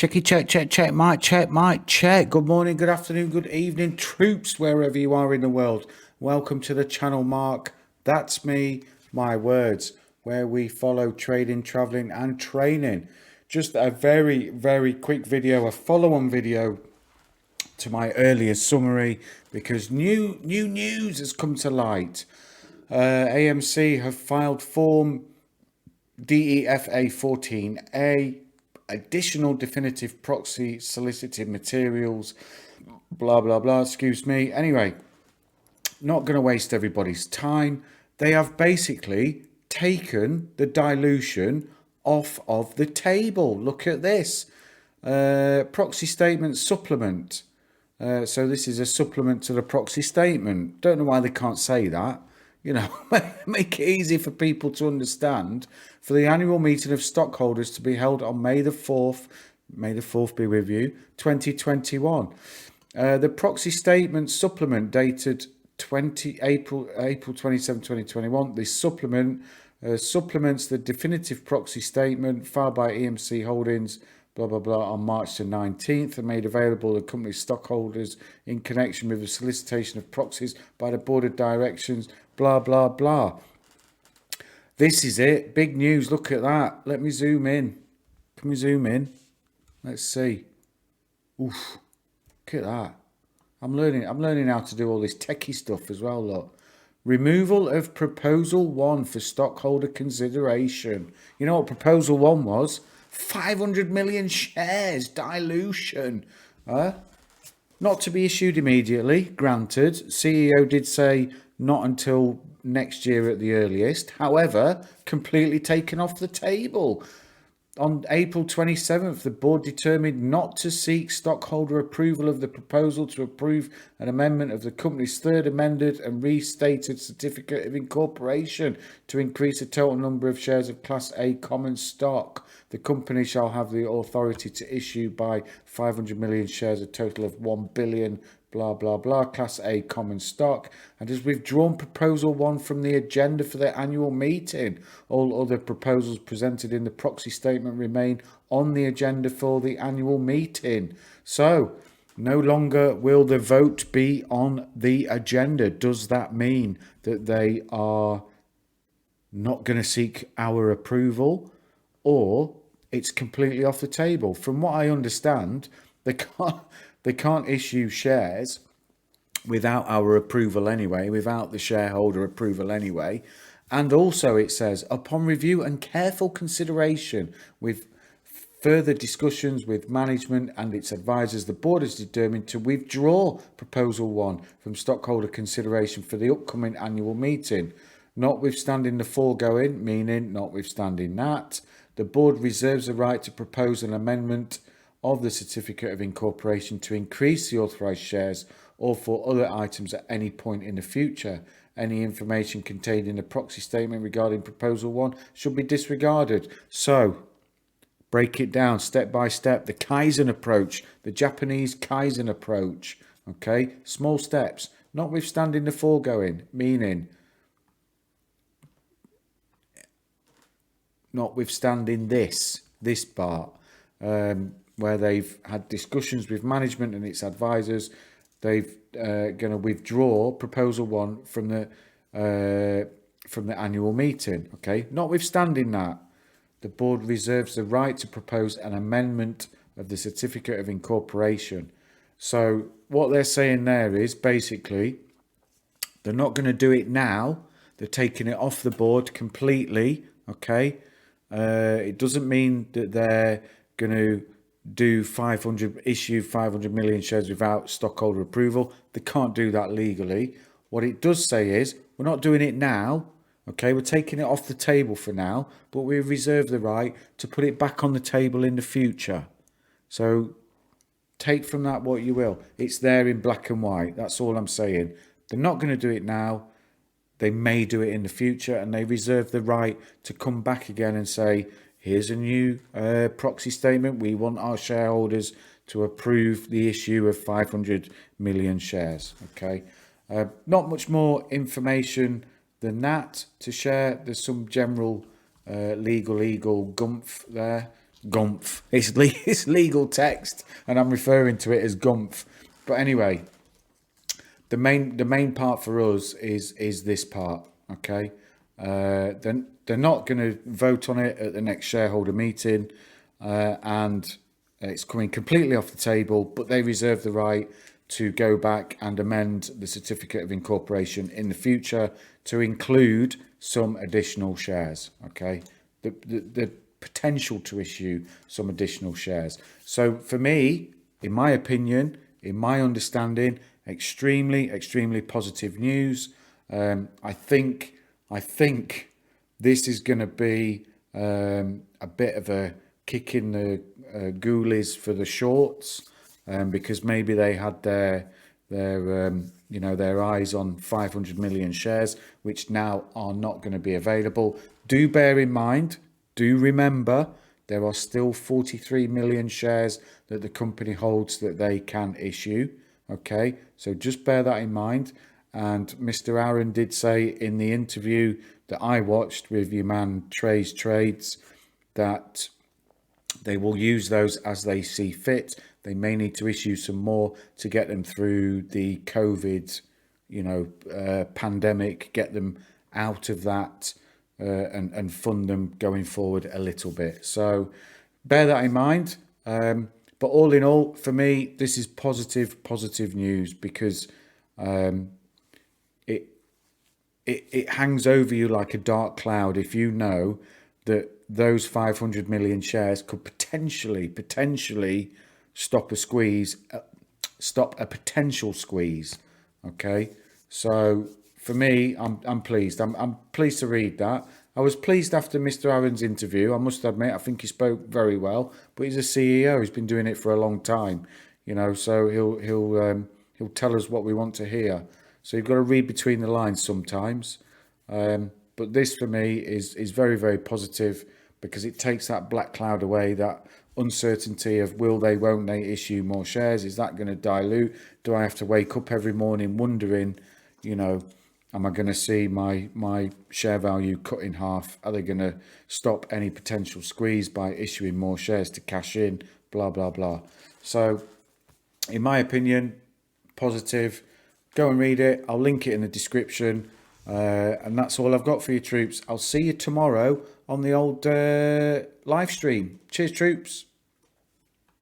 Checky, check, mic, check. Good morning, good afternoon, good evening, troops, wherever you are in the world. Welcome to the channel, Mark. That's me, my words, where we follow trading, traveling, and training. Just a very, very quick video, a follow-on video to my earlier summary, because new news has come to light. AMC have filed Form DEFA 14A, additional definitive proxy solicited materials, blah blah blah, excuse me. Anyway, not going to waste everybody's time. They have basically taken the dilution off of the table. Look at this. Proxy statement supplement. So this is a supplement to the proxy statement. Don't know why they can't say that. You know, make it easy for people to understand. For the annual meeting of stockholders to be held on May the 4th, may the 4th be with you, 2021. The proxy statement supplement dated April 27, 2021. This supplement supplements the definitive proxy statement filed by EMC Holdings, blah, blah, blah, on March the 19th and made available to the company's stockholders in connection with the solicitation of proxies by the board of directors, blah, blah, blah. This is it. Big news. Look at that. Let me zoom in. Can we zoom in? Let's see. Oof. Look at that. I'm learning how to do all this techie stuff as well, look. Removal of Proposal 1 for stockholder consideration. You know what Proposal 1 was? 500 million shares dilution. Not to be issued immediately, granted. CEO did say not until next year at the earliest. However, completely taken off the table. On April 27th, the board determined not to seek stockholder approval of the proposal to approve an amendment of the company's third amended and restated certificate of incorporation to increase the total number of shares of Class A common stock. The company shall have the authority to issue by 500 million shares, a total of 1 billion blah blah blah Class A common stock, and has withdrawn Proposal 1 from the agenda for their annual meeting. All other proposals presented in the proxy statement remain on the agenda for the annual meeting. So no longer will the vote be on the agenda. Does that mean that they are not going to seek our approval, or it's completely off the table? From what I understand, they can't issue shares without our approval anyway, without the shareholder approval anyway. And also it says, upon review and careful consideration with further discussions with management and its advisors, the board has determined to withdraw Proposal 1 from stockholder consideration for the upcoming annual meeting. Notwithstanding the foregoing, meaning notwithstanding that, the board reserves the right to propose an amendment of the certificate of incorporation to increase the authorised shares or for other items at any point in the future. Any information contained in the proxy statement regarding Proposal 1 should be disregarded. So, break it down step by step. The Kaizen approach, the Japanese Kaizen approach. Okay, small steps, notwithstanding the foregoing, meaning notwithstanding this part. Where they've had discussions with management and its advisors, they've going to withdraw Proposal 1 from the annual meeting. Okay, notwithstanding that, the board reserves the right to propose an amendment of the certificate of incorporation. So what they're saying there is basically they're not going to do it now. They're taking it off the board completely. Okay, it doesn't mean that they're going to issue 500 million shares without stockholder approval. They can't do that legally. What it does say is we're not doing it now. Okay, we're taking it off the table for now, but we reserve the right to put it back on the table in the future. So take from that what you will. It's there in black and white. That's all I'm saying. They're not going to do it now. They may do it in the future, and they reserve the right to come back again and say, here's a new proxy statement. We want our shareholders to approve the issue of 500 million shares. Okay, not much more information than that to share. There's some general legal gumph there. Gumph. It's legal text, and I'm referring to it as Gumph. But anyway, the main part for us is this part. Okay, they're not going to vote on it at the next shareholder meeting, and it's coming completely off the table. But they reserve the right to go back and amend the certificate of incorporation in the future to include some additional shares. Okay, the potential to issue some additional shares. So for me, in my opinion, in my understanding, extremely positive news. I think this is going to be a bit of a kick in the ghoulies for the shorts, because maybe they had their eyes on 500 million shares, which now are not going to be available. Do bear in mind, do remember, there are still 43 million shares that the company holds that they can issue. Okay, so just bear that in mind. And Mr. Aaron did say in the interview that I watched with your man Trey's Trades that they will use those as they see fit. They may need to issue some more to get them through the COVID, pandemic, get them out of that, and fund them going forward a little bit. So bear that in mind. But all in all, for me, this is positive news, because it hangs over you like a dark cloud if you know that those 500 million shares could potentially stop a potential squeeze. Okay, so for me, I'm pleased. I'm pleased to read that. I was pleased after Mr. Aaron's interview. I must admit, I think he spoke very well. But he's a CEO. He's been doing it for a long time, So he'll tell us what we want to hear. So you've got to read between the lines sometimes. But this for me is very positive, because it takes that black cloud away, that uncertainty of won't they issue more shares? Is that going to dilute? Do I have to wake up every morning wondering, am I going to see my share value cut in half? Are they going to stop any potential squeeze by issuing more shares to cash in? Blah, blah, blah. So in my opinion, positive. Go and read it. I'll link it in the description. And that's all I've got for you, troops. I'll see you tomorrow on the old live stream. Cheers, troops.